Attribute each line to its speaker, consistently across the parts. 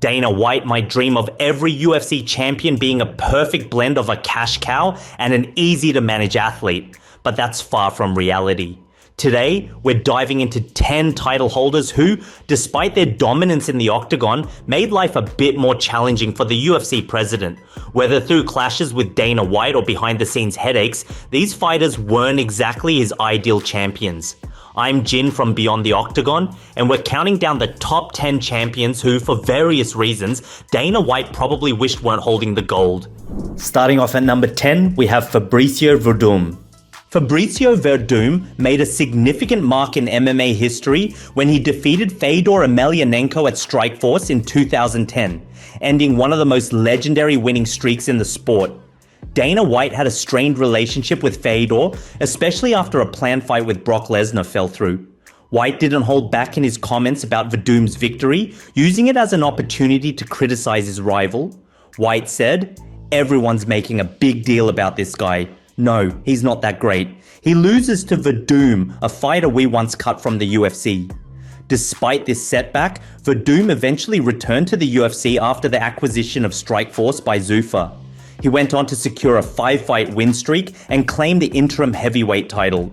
Speaker 1: Dana White might dream of every UFC champion being a perfect blend of a cash cow and an easy-to-manage athlete, but that's far from reality. Today, we're diving into 10 title holders who, despite their dominance in the Octagon, made life a bit more challenging for the UFC president. Whether through clashes with Dana White or behind-the-scenes headaches, these fighters weren't exactly his ideal champions. I'm Jin from Beyond the Octagon, and we're counting down the top 10 champions who, for various reasons, Dana White probably wished weren't holding the gold. Starting off at number 10, we have Fabricio Werdum. Fabricio Werdum made a significant mark in MMA history when he defeated Fedor Emelianenko at Strikeforce in 2010, ending one of the most legendary winning streaks in the sport. Dana White had a strained relationship with Fedor, especially after a planned fight with Brock Lesnar fell through. White didn't hold back in his comments about Werdum's victory, using it as an opportunity to criticize his rival. White said, "Everyone's making a big deal about this guy. No, he's not that great. He loses to Werdum, a fighter we once cut from the UFC." Despite this setback, Werdum eventually returned to the UFC after the acquisition of Strikeforce by Zuffa. He went on to secure a 5-fight win streak and claim the interim heavyweight title.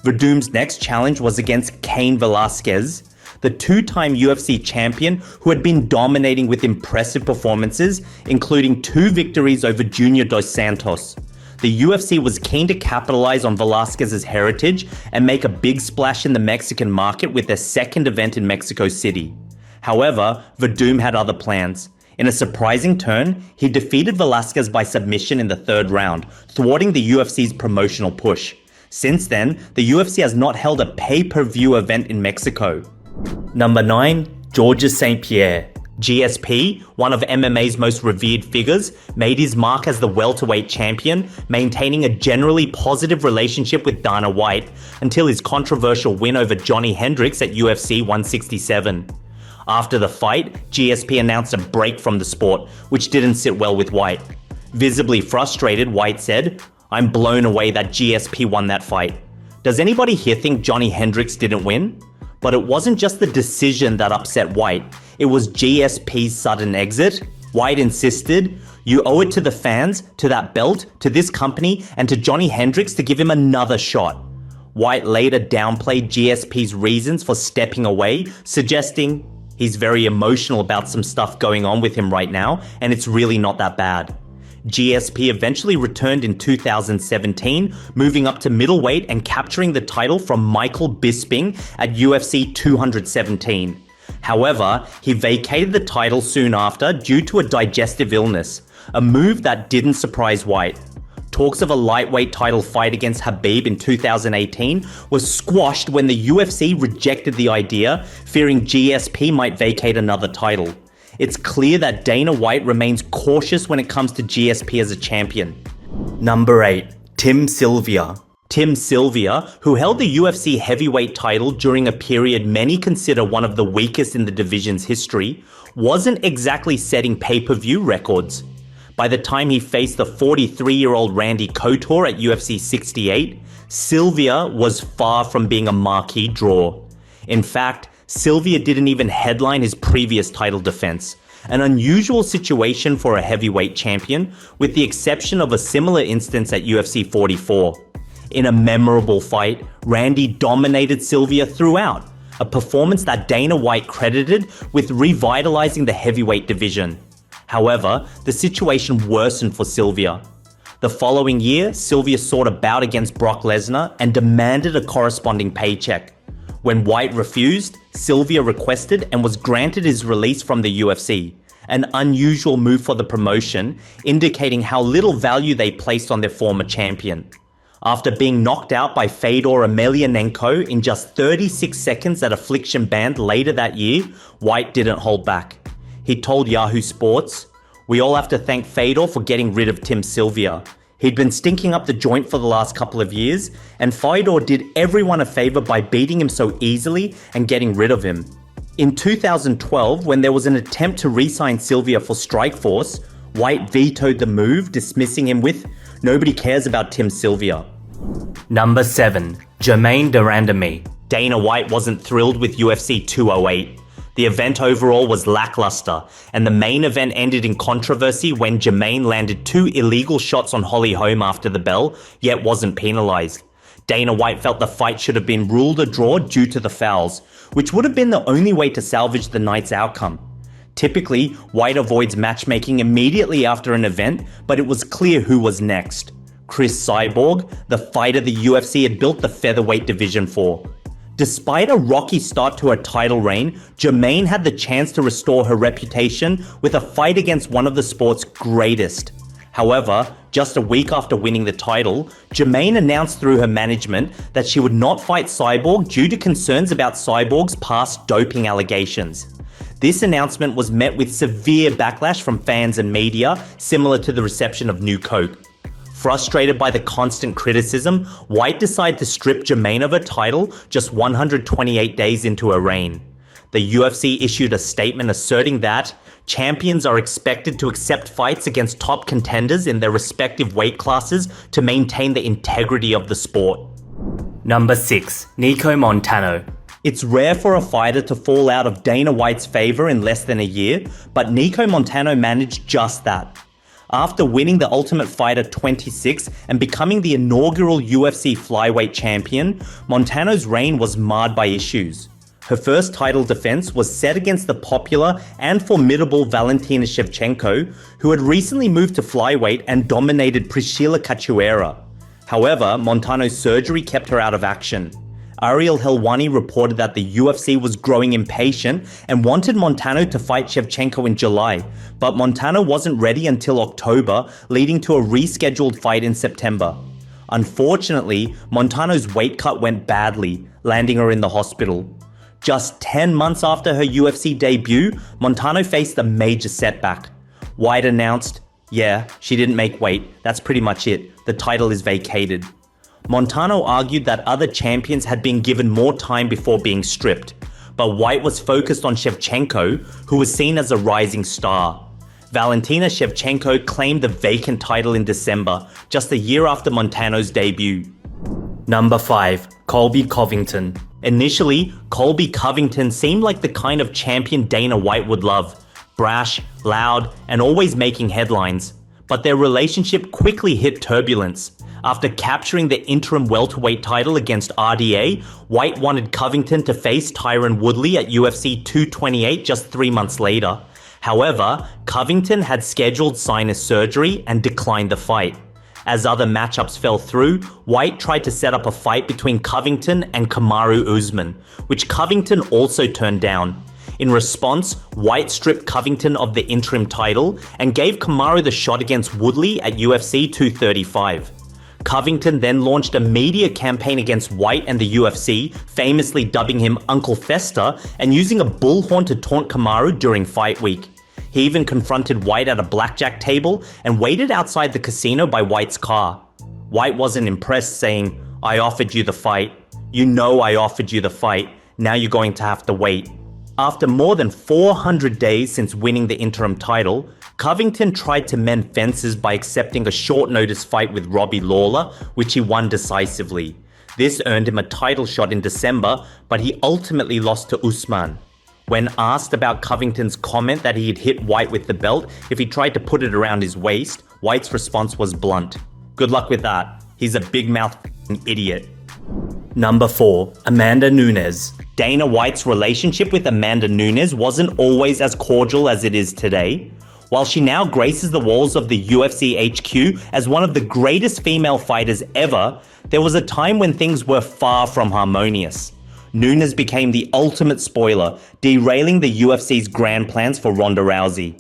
Speaker 1: Werdum's next challenge was against Cain Velasquez, the two-time UFC champion who had been dominating with impressive performances, including 2 victories over Junior Dos Santos. The UFC was keen to capitalize on Velasquez's heritage and make a big splash in the Mexican market with their second event in Mexico City. However, Werdum had other plans. In a surprising turn, he defeated Velasquez by submission in the 3rd round, thwarting the UFC's promotional push. Since then, the UFC has not held a pay-per-view event in Mexico. Number 9, Georges St-Pierre. GSP, one of MMA's most revered figures, made his mark as the welterweight champion, maintaining a generally positive relationship with Dana White until his controversial win over Johnny Hendricks at UFC 167. After the fight, GSP announced a break from the sport, which didn't sit well with White. Visibly frustrated, White said, "I'm blown away that GSP won that fight. Does anybody here think Johnny Hendricks didn't win?" But it wasn't just the decision that upset White, it was GSP's sudden exit. White insisted, "You owe it to the fans, to that belt, to this company, and to Johnny Hendricks to give him another shot." White later downplayed GSP's reasons for stepping away, suggesting, "He's very emotional about some stuff going on with him right now, and it's really not that bad." GSP eventually returned in 2017, moving up to middleweight and capturing the title from Michael Bisping at UFC 217. However, he vacated the title soon after due to a digestive illness, a move that didn't surprise White. Talks of a lightweight title fight against Khabib in 2018 was squashed when the UFC rejected the idea, fearing GSP might vacate another title. It's clear that Dana White remains cautious when it comes to GSP as a champion. Number 8, Tim Sylvia. Tim Sylvia, who held the UFC heavyweight title during a period many consider one of the weakest in the division's history, wasn't exactly setting pay-per-view records. By the time he faced the 43-year-old Randy Couture at UFC 68, Sylvia was far from being a marquee draw. In fact, Sylvia didn't even headline his previous title defense, an unusual situation for a heavyweight champion, with the exception of a similar instance at UFC 44. In a memorable fight, Randy dominated Sylvia throughout, a performance that Dana White credited with revitalizing the heavyweight division. However, the situation worsened for Sylvia. The following year, Sylvia sought a bout against Brock Lesnar and demanded a corresponding paycheck. When White refused, Sylvia requested and was granted his release from the UFC, an unusual move for the promotion, indicating how little value they placed on their former champion. After being knocked out by Fedor Emelianenko in just 36 seconds at Affliction Band later that year, White didn't hold back. He told Yahoo Sports, "We all have to thank Fedor for getting rid of Tim Sylvia. He'd been stinking up the joint for the last couple of years, and Fedor did everyone a favor by beating him so easily and getting rid of him." In 2012, when there was an attempt to re-sign Sylvia for Strikeforce, White vetoed the move, dismissing him with, "Nobody cares about Tim Sylvia." Number 7, Germaine de Randamie. Dana White wasn't thrilled with UFC 208. The event overall was lackluster, and the main event ended in controversy when Jermaine landed 2 illegal shots on Holly Holm after the bell, yet wasn't penalized. Dana White felt the fight should have been ruled a draw due to the fouls, which would have been the only way to salvage the night's outcome. Typically, White avoids matchmaking immediately after an event, but it was clear who was next. Chris Cyborg, the fighter the UFC had built the featherweight division for. Despite a rocky start to her title reign, Jermaine had the chance to restore her reputation with a fight against one of the sport's greatest. However, just a week after winning the title, Jermaine announced through her management that she would not fight Cyborg due to concerns about Cyborg's past doping allegations. This announcement was met with severe backlash from fans and media, similar to the reception of New Coke. Frustrated by the constant criticism, White decided to strip Jermaine of her title just 128 days into her reign. The UFC issued a statement asserting that champions are expected to accept fights against top contenders in their respective weight classes to maintain the integrity of the sport. Number 6. Nico Montano. It's rare for a fighter to fall out of Dana White's favor in less than a year, but Nico Montano managed just that. After winning the Ultimate Fighter 26 and becoming the inaugural UFC flyweight champion, Montano's reign was marred by issues. Her first title defense was set against the popular and formidable Valentina Shevchenko, who had recently moved to flyweight and dominated Priscilla Cachoeira. However, Montano's surgery kept her out of action. Ariel Helwani reported that the UFC was growing impatient and wanted Montano to fight Shevchenko in July, but Montano wasn't ready until October, leading to a rescheduled fight in September. Unfortunately, Montano's weight cut went badly, landing her in the hospital. Just 10 months after her UFC debut, Montano faced a major setback. White announced, "Yeah, she didn't make weight. That's pretty much it. The title is vacated." Montano argued that other champions had been given more time before being stripped, but White was focused on Shevchenko, who was seen as a rising star. Valentina Shevchenko claimed the vacant title in December, just a year after Montano's debut. Number 5. Colby Covington. Initially, Colby Covington seemed like the kind of champion Dana White would love. Brash, loud, and always making headlines. But their relationship quickly hit turbulence. After capturing the interim welterweight title against RDA, White wanted Covington to face Tyron Woodley at UFC 228 just 3 months later. However, Covington had scheduled sinus surgery and declined the fight. As other matchups fell through, White tried to set up a fight between Covington and Kamaru Usman, which Covington also turned down. In response, White stripped Covington of the interim title and gave Kamaru the shot against Woodley at UFC 235. Covington then launched a media campaign against White and the UFC, famously dubbing him Uncle Fester and using a bullhorn to taunt Kamaru during fight week. He even confronted White at a blackjack table and waited outside the casino by White's car. White wasn't impressed, saying, "I offered you the fight. You know I offered you the fight. Now you're going to have to wait." After more than 400 days since winning the interim title, Covington tried to mend fences by accepting a short-notice fight with Robbie Lawler, which he won decisively. This earned him a title shot in December, but he ultimately lost to Usman. When asked about Covington's comment that he'd hit White with the belt if he tried to put it around his waist, White's response was blunt. "Good luck with that. He's a big-mouthed idiot." Number 4. Amanda Nunes. Dana White's relationship with Amanda Nunes wasn't always as cordial as it is today. While she now graces the walls of the UFC HQ as one of the greatest female fighters ever, there was a time when things were far from harmonious. Nunes became the ultimate spoiler, derailing the UFC's grand plans for Ronda Rousey.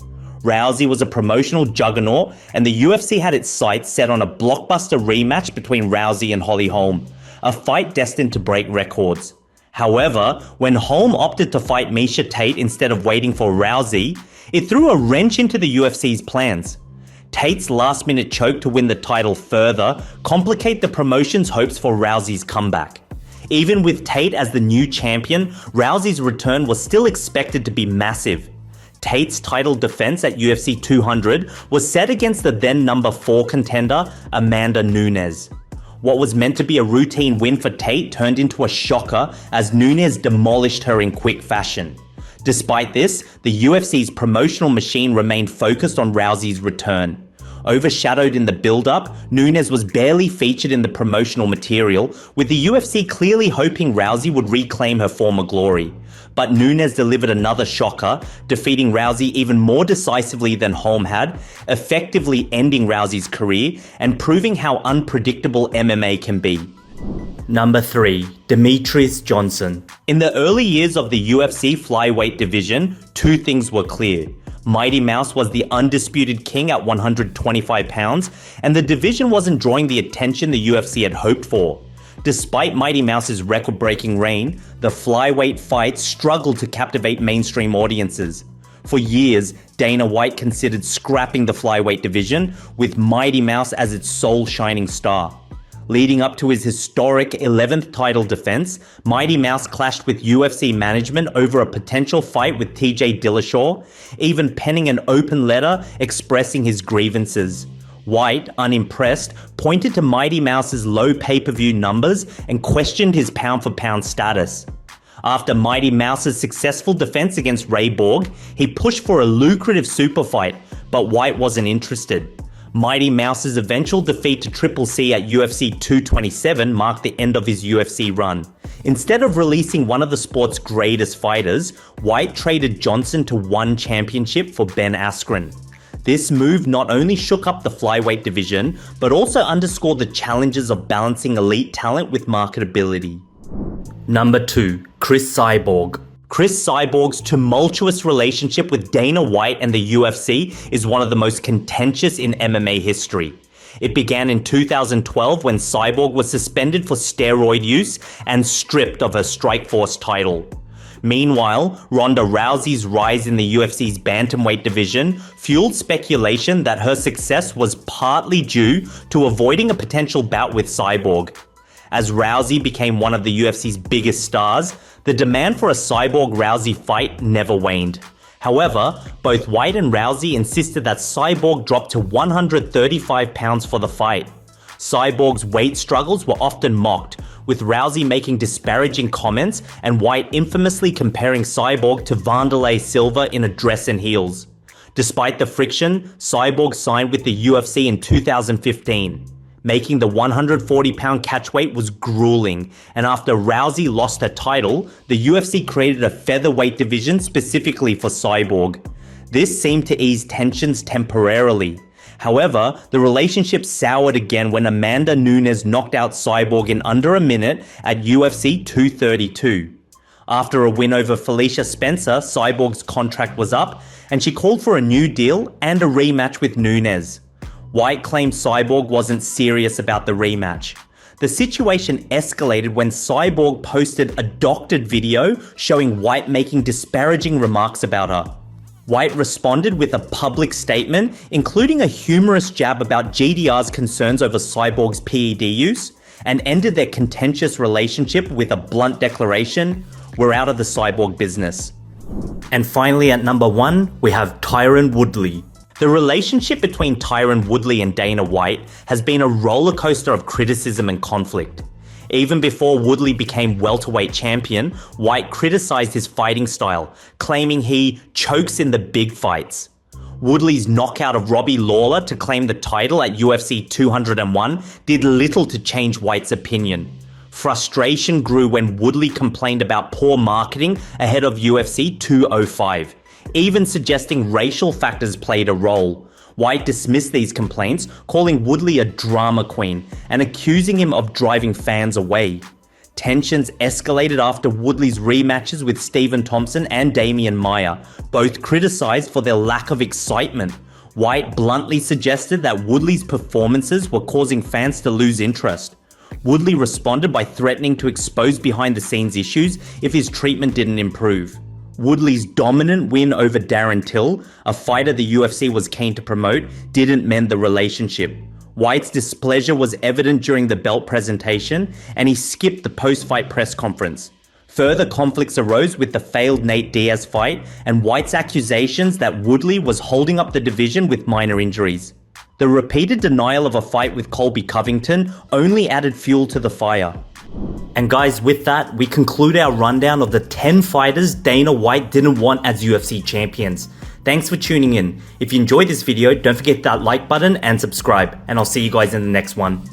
Speaker 1: Rousey was a promotional juggernaut, and the UFC had its sights set on a blockbuster rematch between Rousey and Holly Holm, a fight destined to break records. However, when Holm opted to fight Miesha Tate instead of waiting for Rousey, it threw a wrench into the UFC's plans. Tate's last-minute choke to win the title further complicated the promotion's hopes for Rousey's comeback. Even with Tate as the new champion, Rousey's return was still expected to be massive. Tate's title defense at UFC 200 was set against the then number 4 contender, Amanda Nunes. What was meant to be a routine win for Tate turned into a shocker as Nunes demolished her in quick fashion. Despite this, the UFC's promotional machine remained focused on Rousey's return. Overshadowed in the build-up, Nunes was barely featured in the promotional material, with the UFC clearly hoping Rousey would reclaim her former glory. But Nunes delivered another shocker, defeating Rousey even more decisively than Holm had, effectively ending Rousey's career and proving how unpredictable MMA can be. Number 3. Demetrius Johnson. In the early years of the UFC flyweight division, two things were clear. Mighty Mouse was the undisputed king at 125 pounds, and the division wasn't drawing the attention the UFC had hoped for. Despite Mighty Mouse's record-breaking reign, the flyweight fights struggled to captivate mainstream audiences. For years, Dana White considered scrapping the flyweight division, with Mighty Mouse as its sole shining star. Leading up to his historic 11th title defense, Mighty Mouse clashed with UFC management over a potential fight with TJ Dillashaw, even penning an open letter expressing his grievances. White, unimpressed, pointed to Mighty Mouse's low pay-per-view numbers and questioned his pound-for-pound status. After Mighty Mouse's successful defense against Ray Borg, he pushed for a lucrative super fight, but White wasn't interested. Mighty Mouse's eventual defeat to Triple C at UFC 227 marked the end of his UFC run. Instead of releasing one of the sport's greatest fighters, White traded Johnson to one championship for Ben Askren. This move not only shook up the flyweight division, but also underscored the challenges of balancing elite talent with marketability. Number 2. Chris Cyborg. Chris Cyborg's tumultuous relationship with Dana White and the UFC is one of the most contentious in MMA history. It began in 2012 when Cyborg was suspended for steroid use and stripped of her Strikeforce title. Meanwhile, Ronda Rousey's rise in the UFC's bantamweight division fueled speculation that her success was partly due to avoiding a potential bout with Cyborg. As Rousey became one of the UFC's biggest stars, the demand for a Cyborg-Rousey fight never waned. However, both White and Rousey insisted that Cyborg drop to 135 pounds for the fight. Cyborg's weight struggles were often mocked, with Rousey making disparaging comments and White infamously comparing Cyborg to Wanderlei Silva in a dress and heels. Despite the friction, Cyborg signed with the UFC in 2015. Making the 140-pound catchweight was grueling, and after Rousey lost her title, the UFC created a featherweight division specifically for Cyborg. This seemed to ease tensions temporarily. However, the relationship soured again when Amanda Nunes knocked out Cyborg in under a minute at UFC 232. After a win over Felicia Spencer, Cyborg's contract was up, and she called for a new deal and a rematch with Nunes. White claimed Cyborg wasn't serious about the rematch. The situation escalated when Cyborg posted a doctored video showing White making disparaging remarks about her. White responded with a public statement, including a humorous jab about GDR's concerns over Cyborg's PED use, and ended their contentious relationship with a blunt declaration, "We're out of the Cyborg business." And finally at number 1, we have Tyron Woodley. The relationship between Tyron Woodley and Dana White has been a roller coaster of criticism and conflict. Even before Woodley became welterweight champion, White criticized his fighting style, claiming he chokes in the big fights. Woodley's knockout of Robbie Lawler to claim the title at UFC 201 did little to change White's opinion. Frustration grew when Woodley complained about poor marketing ahead of UFC 205. Even suggesting racial factors played a role. White dismissed these complaints, calling Woodley a drama queen and accusing him of driving fans away. Tensions escalated after Woodley's rematches with Stephen Thompson and Damian Maia, both criticized for their lack of excitement. White bluntly suggested that Woodley's performances were causing fans to lose interest. Woodley responded by threatening to expose behind-the-scenes issues if his treatment didn't improve. Woodley's dominant win over Darren Till, a fighter the UFC was keen to promote, didn't mend the relationship. White's displeasure was evident during the belt presentation, and he skipped the post-fight press conference. Further conflicts arose with the failed Nate Diaz fight and White's accusations that Woodley was holding up the division with minor injuries. The repeated denial of a fight with Colby Covington only added fuel to the fire. And guys, with that, we conclude our rundown of the 10 fighters Dana White didn't want as UFC champions. Thanks for tuning in. If you enjoyed this video, don't forget that like button and subscribe, and I'll see you guys in the next one.